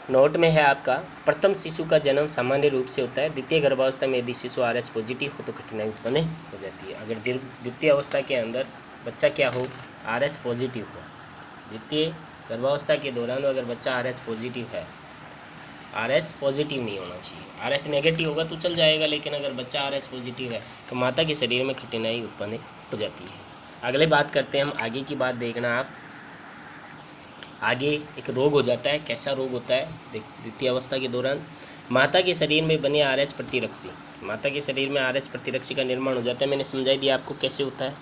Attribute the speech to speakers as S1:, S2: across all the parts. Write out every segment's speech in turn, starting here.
S1: Note में है आपका, प्रथम शिशु का जन्म सामान्य रूप से होता है। द्वितीय गर्भावस्था में यदि शिशु RH पॉजिटिव हो तो कठिनाई उत्पन्न हो जाती है। अगर द्वितीय अवस्था के अंदर बच्चा क्या हो, RH पॉजिटिव हो, द्वितीय गर्भावस्था के दौरान अगर बच्चा RH पॉजिटिव है, RH पॉजिटिव नहीं होना चाहिए, RH नेगेटिव होगा तो चल जाएगा, लेकिन अगर बच्चा RH पॉजिटिव है तो माता के शरीर में कठिनाई उत्पन्न हो जाती है। अगले बात करते हैं हम, आगे की बात देखना आप। आगे एक रोग हो जाता है, कैसा रोग होता है द्वितीय अवस्था के दौरान, माता के शरीर में बने RH प्रतिरक्षी, माता के शरीर में RH प्रतिरक्षी का निर्माण हो जाता है। मैंने समझाई दिया आपको कैसे होता है,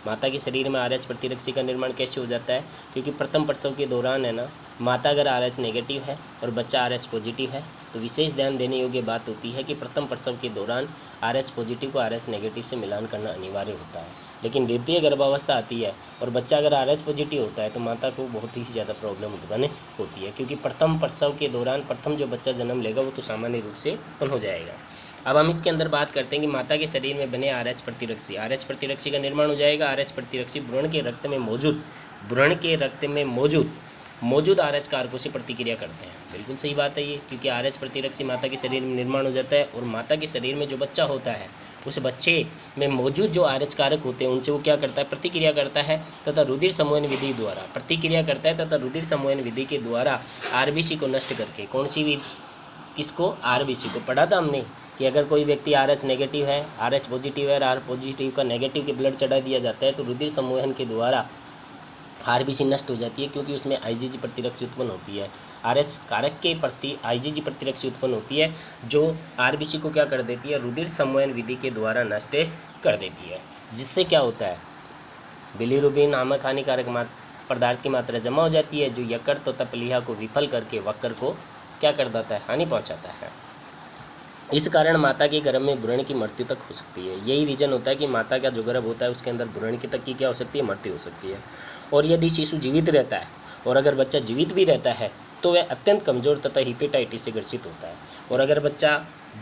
S1: माता के शरीर में RH प्रतिरक्षी का निर्माण कैसे हो जाता है, क्योंकि प्रथम प्रसव के दौरान है ना, माता अगर RH नेगेटिव है और बच्चा RH पॉजिटिव है तो विशेष ध्यान देने योग्य बात होती है कि प्रथम प्रसव के दौरान RH पॉजिटिव को RH नेगेटिव से मिलान करना अनिवार्य होता है। लेकिन द्वितीय गर्भावस्था आती है और बच्चा अगर RH पॉजिटिव होता है तो माता को बहुत ही ज़्यादा प्रॉब्लम उत्पन्न होती है, क्योंकि प्रथम प्रसव के दौरान प्रथम जो बच्चा जन्म लेगा वो तो सामान्य रूप से उत्पन्न हो जाएगा। अब हम इसके अंदर बात करते हैं कि माता के शरीर में बने RH प्रतिरक्षी, RH प्रतिरक्षी का निर्माण हो जाएगा। RH प्रतिरक्षी भ्रूण के रक्त में मौजूद RH कारकों से प्रतिक्रिया करते हैं। बिल्कुल सही बात है ये, क्योंकि RH प्रतिरक्षी माता के शरीर में निर्माण हो जाता है और माता के शरीर में जो बच्चा होता है उस बच्चे में मौजूद जो RH कारक होते हैं उनसे वो क्या करता है, प्रतिक्रिया करता है तथा रुधिर समूहन विधि द्वारा प्रतिक्रिया करता है तथा रुधिर समूहन विधि के द्वारा RBC को नष्ट करके, कौन सी विधि, किसको, RBC को। पढ़ा था हमने कि अगर कोई व्यक्ति RH नेगेटिव है, RH पॉजिटिव है, R पॉजिटिव का नेगेटिव के ब्लड चढ़ा दिया जाता है तो रुधिर समूहन के द्वारा RBC नष्ट हो जाती है, क्योंकि उसमें IgG प्रतिरक्षी उत्पन्न होती है। RH कारक के प्रति IgG प्रतिरक्षी उत्पन्न होती है जो RBC को क्या कर देती है, रुधिर समूहन विधि के द्वारा नष्ट कर देती है, जिससे क्या होता है, बिलीरुबिन नामक हानिकारक पदार्थ की मात्रा जमा हो जाती है जो यकृत तथा प्लीहा को विफल करके वक्र को क्या कर देता है, हानि पहुंचाता है। इस कारण माता के गर्भ में भ्रूण की मृत्यु तक हो सकती है। यही रीज़न होता है कि माता का जो गर्भ होता है उसके अंदर भ्रूण की तक की क्या हो सकती है, मृत्यु हो सकती है। और यदि शिशु जीवित रहता है और अगर बच्चा जीवित भी रहता है तो वह अत्यंत कमज़ोर तथा हेपेटाइटिस से ग्रसित होता है। और अगर बच्चा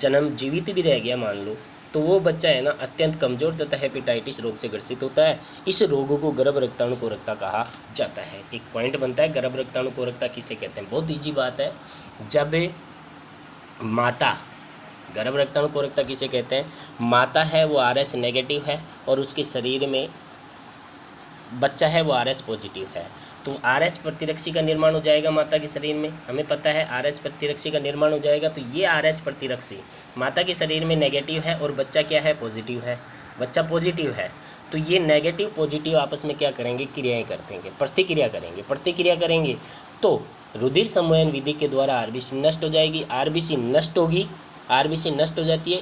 S1: जन्म जीवित भी रह गया मान लो, तो वो बच्चा है ना अत्यंत कमज़ोर तथा हेपेटाइटिस रोग से ग्रसित होता है। इस रोग को गर्भ रक्ताणु कोरकता कहा जाता है। एक पॉइंट बनता है, गर्भ रक्ताणु कोरकता किसे कहते हैं, बहुत ईजी बात है। जब माता, गर्भ रक्ताणु कोरकता किसे कहते हैं, माता है वो RH नेगेटिव है और उसके शरीर में बच्चा है वो RH पॉजिटिव है, तो RH प्रतिरक्षी का निर्माण हो जाएगा माता के शरीर में। हमें पता है RH प्रतिरक्षी का निर्माण हो जाएगा, तो ये RH प्रतिरक्षी माता के शरीर में नेगेटिव है और बच्चा क्या है, पॉजिटिव है, बच्चा पॉजिटिव है। तो ये नेगेटिव पॉजिटिव आपस में क्या करेंगे, क्रियाएँ करते प्रतिक्रिया करेंगे तो रुधिर समूहन विधि के द्वारा RBC नष्ट हो जाएगी, RBC नष्ट हो जाती है।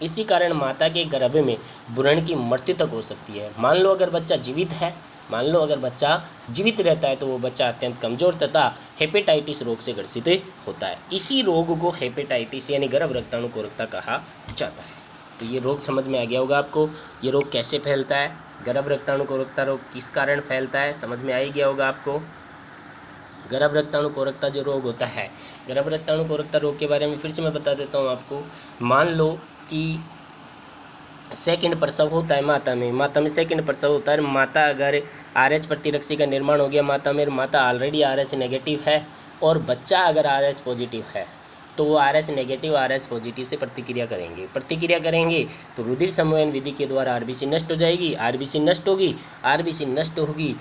S1: इसी कारण माता के गर्भ में भ्रूण की मृत्यु तक हो सकती है। मान लो अगर बच्चा जीवित रहता है तो वो बच्चा अत्यंत कमज़ोर तथा हेपेटाइटिस रोग से ग्रसित होता है। इसी रोग को हेपेटाइटिस यानी गर्भ रक्ताणु कोरकता कहा जाता है। तो ये रोग समझ में आ गया होगा आपको, ये रोग कैसे फैलता है, गर्भ रक्ताणु कोरकता रोग किस कारण फैलता है, समझ में आ ही गया होगा आपको। गर्भ रक्ताणु कोरकता जो रोग होता है, गर्भ रक्ताणु कोरकता रोग के बारे में फिर से मैं बता देता हूँ आपको। मान लो कि सेकंड प्रसव होता है माता में सेकंड प्रसव होता है। माता अगर RH प्रतिरक्षी का निर्माण हो गया माता ऑलरेडी RH नेगेटिव है और बच्चा अगर RH पॉजिटिव है तो वो RH नेगेटिव RH पॉजिटिव से प्रतिक्रिया करेंगे तो रुधिर समूहन विधि के द्वारा RBC नष्ट हो जाएगी, RBC नष्ट होगी।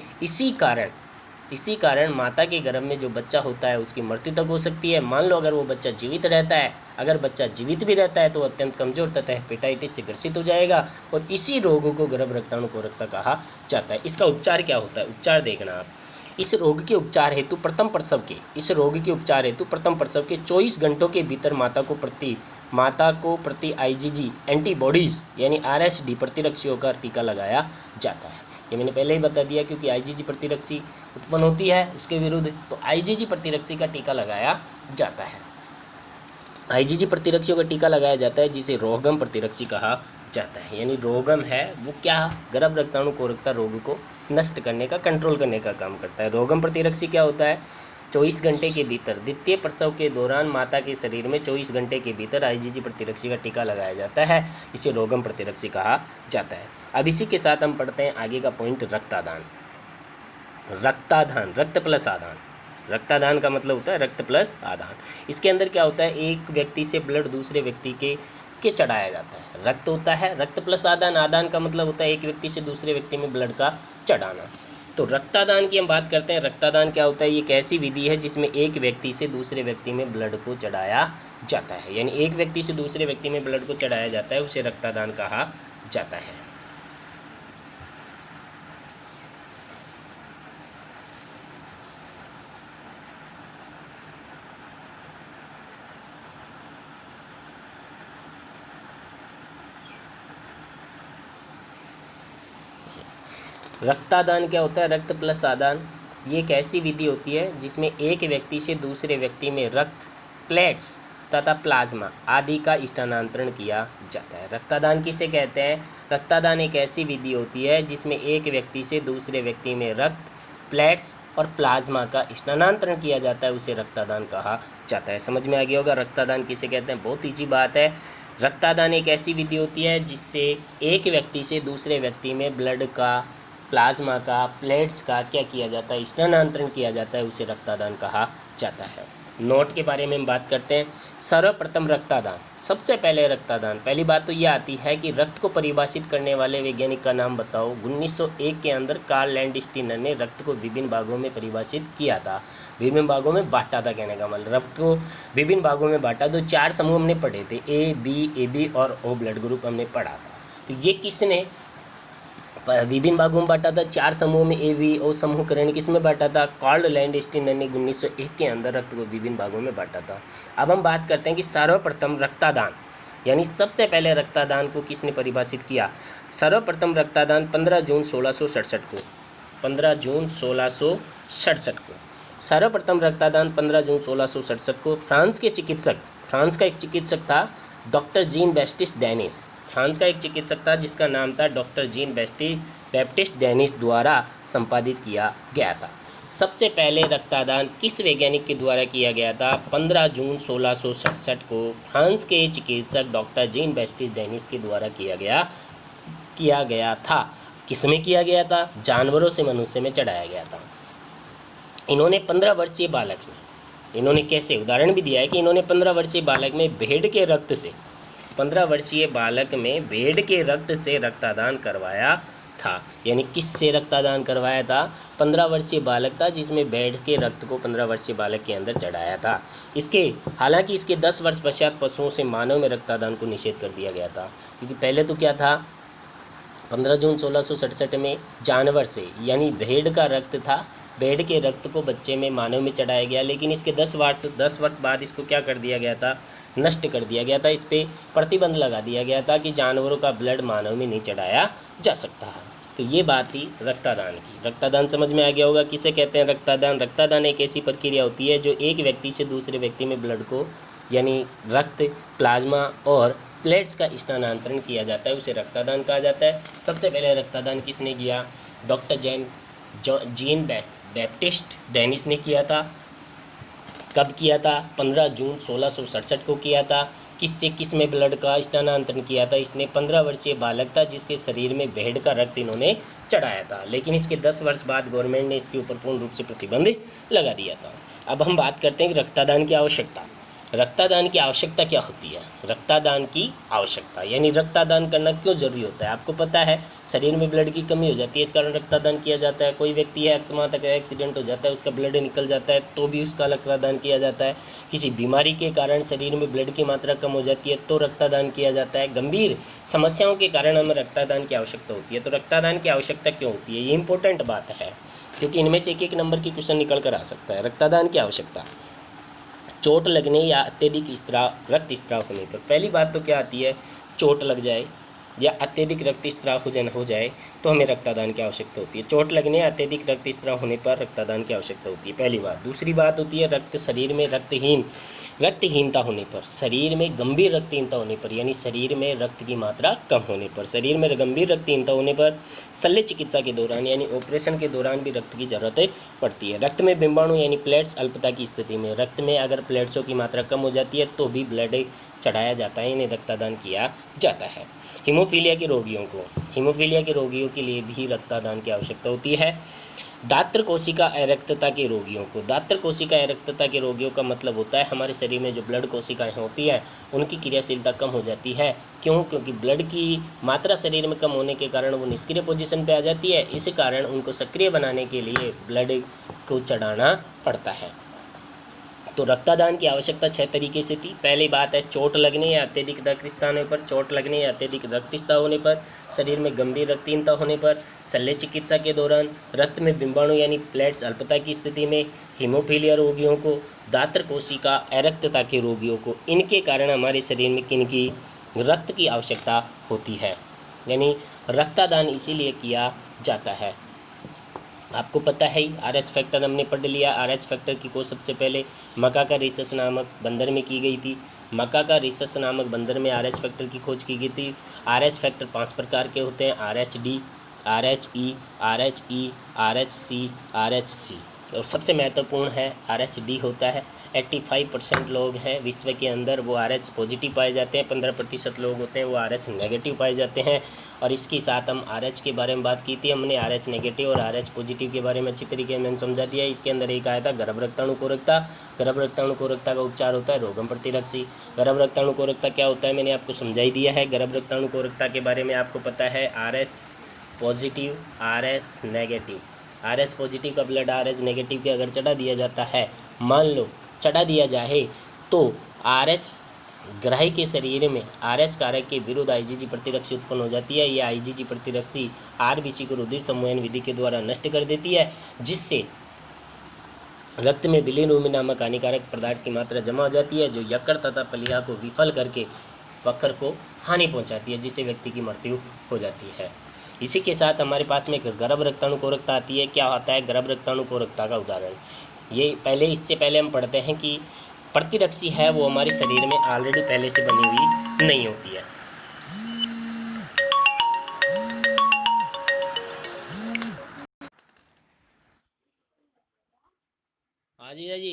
S1: इसी कारण माता के गर्भ में जो बच्चा होता है उसकी मृत्यु तक हो सकती है। मान लो अगर वो बच्चा जीवित रहता है, अगर बच्चा जीवित भी रहता है तो अत्यंत कमज़ोर तथा हेपेटाइटिस से ग्रसित हो जाएगा और इसी रोग को गर्भ रक्ताणु कोरकता कहा जाता है। इसका उपचार क्या होता है, उपचार देखना आप। इस रोग के उपचार हेतु प्रथम प्रसव के 24 घंटों के भीतर माता को प्रति IgG एंटीबॉडीज़ यानी RSD प्रतिरक्षियों का टीका लगाया जाता है। ये मैंने पहले ही बता दिया, क्योंकि IgG प्रतिरक्षी उत्पन्न होती है उसके विरुद्ध, तो IgG प्रतिरक्षी का टीका लगाया जाता है। IgG प्रतिरक्षियों का टीका लगाया जाता है जिसे रोगम प्रतिरक्षी कहा जाता है। यानी रोगम है वो क्या, गर्भ रक्ताणु कोरकता रोग को नष्ट करने का, कंट्रोल करने का काम करता है। रोगम प्रतिरक्षी क्या होता है, 24 घंटे के भीतर द्वितीय प्रसव के दौरान माता के शरीर में 24 घंटे के भीतर IgG प्रतिरक्षी का टीका लगाया जाता है, इसे रोगम प्रतिरक्षी कहा जाता है। अब इसी के साथ हम पढ़ते हैं आगे का पॉइंट, रक्तादान, रक्त प्लस आदान। रक्तादान का मतलब होता है रक्त प्लस आदान। इसके अंदर क्या होता है, एक व्यक्ति से ब्लड दूसरे व्यक्ति के चढ़ाया जाता है। रक्त होता है रक्त प्लस आदान, आदान का मतलब होता है एक व्यक्ति से दूसरे व्यक्ति में ब्लड का चढ़ाना। तो रक्तादान की हम बात करते हैं। रक्तादान क्या होता है, ये एक ऐसी विधि है जिसमें एक व्यक्ति से दूसरे व्यक्ति में ब्लड को चढ़ाया जाता है, यानी एक व्यक्ति से दूसरे व्यक्ति में ब्लड को चढ़ाया जाता है, उसे रक्तादान कहा जाता है। रक्तादान क्या होता है, रक्त प्लस आदान, ये एक ऐसी विधि होती है जिसमें एक व्यक्ति से दूसरे व्यक्ति में रक्त, प्लेट्स तथा प्लाज्मा आदि का स्थानांतरण किया जाता है। रक्तदान किसे कहते हैं, रक्तदान एक ऐसी विधि होती है जिसमें एक व्यक्ति से दूसरे व्यक्ति में रक्त, प्लेट्स और प्लाज्मा का स्थानांतरण किया जाता है, उसे रक्तदान कहा जाता है। समझ में आ गया होगा रक्तदान किसे कहते हैं, बहुत ईजी बात है। रक्तदान एक ऐसी विधि होती है जिससे एक व्यक्ति से दूसरे व्यक्ति में ब्लड का, प्लाज्मा का, प्लेट्स का क्या किया जाता है, स्थानांतरण किया जाता है, उसे रक्तदान कहा जाता है। नोट के बारे में हम बात करते हैं। सर्वप्रथम रक्तदान, सबसे पहले रक्तदान, पहली बात तो ये आती है कि रक्त को परिभाषित करने वाले वैज्ञानिक का नाम बताओ। 1901 के अंदर कार्ल लैंडस्टीनर ने रक्त को विभिन्न भागों में परिभाषित किया था, विभिन्न भागों में बांटा था। कहने का मतलब रक्त को विभिन्न भागों में बांटा। तो 4 समूह हमने पढ़े थे, ए बी और ओ ब्लड ग्रुप हमने पढ़ा था। तो ये किसने विभिन्न भागों में बांटा था, 4 समूहों में ए बी ओ समूहकरण किसमें बांटा था, कार्ल लैंडस्टीनर ने 1901 के अंदर रक्त को विभिन्न भागों में बांटा था। अब हम बात करते हैं कि सर्वप्रथम रक्तदान, यानी सबसे पहले रक्तदान को किसने परिभाषित किया। सर्वप्रथम रक्तदान 15 जून 1667 को, 15 जून 1667 को सर्वप्रथम रक्तदान 15 जून 1667 को फ्रांस के चिकित्सक, फ्रांस का एक चिकित्सक था doctor Jean Baptiste Denis, France का एक चिकित्सक था जिसका नाम था डॉक्टर जीन बैप्टिस्ट डेनिस द्वारा संपादित किया गया था। सबसे पहले रक्तदान किस वैज्ञानिक के द्वारा किया गया था, 15 जून 1667 को फ्रांस के चिकित्सक डॉक्टर जीन बैप्टिस्ट डेनिस के द्वारा किया गया था। किसमें किया गया था, जानवरों से मनुष्य में चढ़ाया गया था। इन्होंने 15 वर्षीय बालक में, इन्होंने कैसे उदाहरण भी दिया है कि इन्होंने 15 वर्षीय बालक में भेड़ के रक्त से, 15 वर्षीय बालक में भेड़ के रक्त से रक्तदान करवाया था। यानी किससे रक्तदान करवाया था, 15 वर्षीय बालक था जिसमें भेड़ के रक्त को 15 वर्षीय बालक के अंदर चढ़ाया था। हालांकि इसके 10 वर्ष पश्चात पशुओं से मानव में रक्तदान को निषेध कर दिया गया था, क्योंकि पहले तो क्या था, 15 जून 1667 में जानवर से यानी भेड़ का रक्त था, भेड़ के रक्त को बच्चे में मानव में चढ़ाया गया, लेकिन इसके 10 वर्ष बाद इसको क्या कर दिया गया था, नष्ट कर दिया गया था। इस पर प्रतिबंध लगा दिया गया था कि जानवरों का ब्लड मानव में नहीं चढ़ाया जा सकता है। तो ये बात थी रक्तदान की। रक्तदान समझ में आ गया होगा किसे कहते हैं रक्तदान। रक्तदान एक ऐसी प्रक्रिया होती है जो एक व्यक्ति से दूसरे व्यक्ति में ब्लड को यानी रक्त, प्लाज्मा और प्लेट्स का स्थानांतरण किया जाता है, उसे रक्तदान कहा जाता है। सबसे पहले रक्तदान किसने किया, डॉक्टर जीन बैप्टिस्ट डेनिस ने किया था। कब किया था, 15 जून 1667 को किया था। किससे, किस में ब्लड का स्थानांतरण किया था, इसने 15 वर्षीय बालक था जिसके शरीर में भेड़ का रक्त इन्होंने चढ़ाया था, लेकिन इसके 10 वर्ष बाद गवर्नमेंट ने इसके ऊपर पूर्ण रूप से प्रतिबंध लगा दिया था। अब हम बात करते हैं कि रक्तदान की आवश्यकता। रक्तदान की आवश्यकता क्या होती है, रक्तदान की आवश्यकता यानी रक्तदान करना क्यों जरूरी होता है। आपको पता है शरीर में ब्लड की कमी हो जाती है, इस कारण रक्तदान किया जाता है। कोई व्यक्ति है अकस्मात एक्सीडेंट हो जाता है, उसका ब्लड निकल जाता है तो भी उसका रक्तदान किया जाता है। किसी बीमारी के कारण शरीर में ब्लड की मात्रा कम हो जाती है तो रक्तदान किया जाता है। गंभीर समस्याओं के कारण हमें रक्तदान की आवश्यकता होती है। तो रक्तदान की आवश्यकता क्यों होती है, ये इंपॉर्टेंट बात है क्योंकि इनमें से एक नंबर की क्वेश्चन निकल कर आ सकता है। रक्तदान की आवश्यकता, चोट लगने या अत्यधिक रक्त स्त्राव होने पर। पहली बात तो क्या आती है, चोट लग जाए या अत्यधिक रक्त स्त्राव हो जाए तो हमें रक्तदान की आवश्यकता होती है। चोट लगने या अत्यधिक रक्त स्त्राव होने पर रक्तदान की आवश्यकता होती है, पहली बात। दूसरी बात होती है शरीर में रक्तहीनता होने पर, शरीर में गंभीर रक्तहीनता होने पर यानी शरीर में रक्त की मात्रा कम होने पर, शरीर में गंभीर रक्तहीनता होने पर शल्य चिकित्सा के दौरान यानी ऑपरेशन के दौरान भी रक्त की जरूरत पड़ती है। रक्त में बिंबाणु यानी प्लेट्स अल्पता की स्थिति में, रक्त में अगर प्लेट्सों की मात्रा कम हो जाती है तो भी ब्लड चढ़ाया जाता है, इन्हें रक्तदान किया जाता है। हीमोफीलिया के रोगियों के लिए भी रक्तदान की आवश्यकता होती है। दात्र कोशिका अरक्तता के रोगियों को, दात्र कोशिका अरक्तता के रोगियों का मतलब होता है हमारे शरीर में जो ब्लड कोशिकाएं होती हैं उनकी क्रियाशीलता कम हो जाती है। क्यों? क्योंकि ब्लड की मात्रा शरीर में कम होने के कारण वो निष्क्रिय पोजीशन पे आ जाती है। इस कारण उनको सक्रिय बनाने के लिए ब्लड को चढ़ाना पड़ता है। तो रक्तदान की आवश्यकता 6 तरीके से थी। पहली बात है चोट लगने या अत्यधिक रक्त होने पर, चोट लगने या अत्यधिक रक्तस्राव होने पर, शरीर में गंभीर रक्तहीनता होने पर, शल्य चिकित्सा के दौरान, रक्त में बिंबाणु यानी प्लेट्स अल्पता की स्थिति में, हीमोफीलिया रोगियों को, दात्र कोशिका अरक्तता के रोगियों को, इनके कारण हमारे शरीर में किनकी रक्त की आवश्यकता होती है। यानी रक्तदान इसीलिए किया जाता है। आपको पता है ही आर एच फैक्टर हमने पढ़ लिया। आर एच फैक्टर की खोज सबसे पहले मकाका रिसस नामक बंदर में की गई थी। मकाका रिसस नामक बंदर में आर एच फैक्टर की खोज की गई थी। आर एच फैक्टर 5 प्रकार के होते हैं: R H D, R H E, R H E, R H C, R H C. और सबसे महत्वपूर्ण है आर एच डी होता है। 85% लोग हैं विश्व के अंदर वो आर एच पॉजिटिव पाए जाते हैं, 15% लोग होते हैं वो आर एच नेगेटिव पाए जाते हैं। और इसके साथ हम आर एच के बारे में बात की थी हमने। आर एच नेगेटिव और आर एच पॉजिटिव के बारे में अच्छी तरीके से मैंने समझा दिया है। इसके अंदर एक आया था गर्भ रक्ताणु कोरकता। गर्भ रक्ताणु कोरकता का उपचार होता है रोगम प्रतिरक्षी। गर्भ रक्ताणु कोरकता क्या होता है मैंने आपको समझा ही दिया है। गर्भ रक्ताणु कोरकता के बारे में आपको पता है R H positive, R H negative. R H positive का ब्लड आर एच नेगेटिव के अगर चढ़ा दिया जाता है, मान लो चढ़ा दिया जाए, तो आर एच ग्राही के शरीर में आर एच कारक के विरुद्ध आईजीजी प्रतिरक्षी उत्पन्न हो जाती है। यह आईजीजी प्रतिरक्षी आरबीसी को रुधिर संवहन विधि के द्वारा नष्ट कर देती है, जिससे रक्त में बिलिरुबिन नामक हानिकारक पदार्थ की मात्रा जमा हो जाती है, जो यकृत तथा प्लीहा को विफल करके वक्र को हानि पहुंचाती है, जिससे व्यक्ति की मृत्यु हो जाती है। इसी के साथ हमारे पास में गर्भ रक्ताणु कोरकता आती है। क्या होता है गर्भ रक्ताणु कोरकता का उदाहरण? इससे पहले हम पढ़ते हैं कि प्रतिरक्षी है वो हमारे शरीर में ऑलरेडी पहले से बनी हुई नहीं होती है। हाँ जी।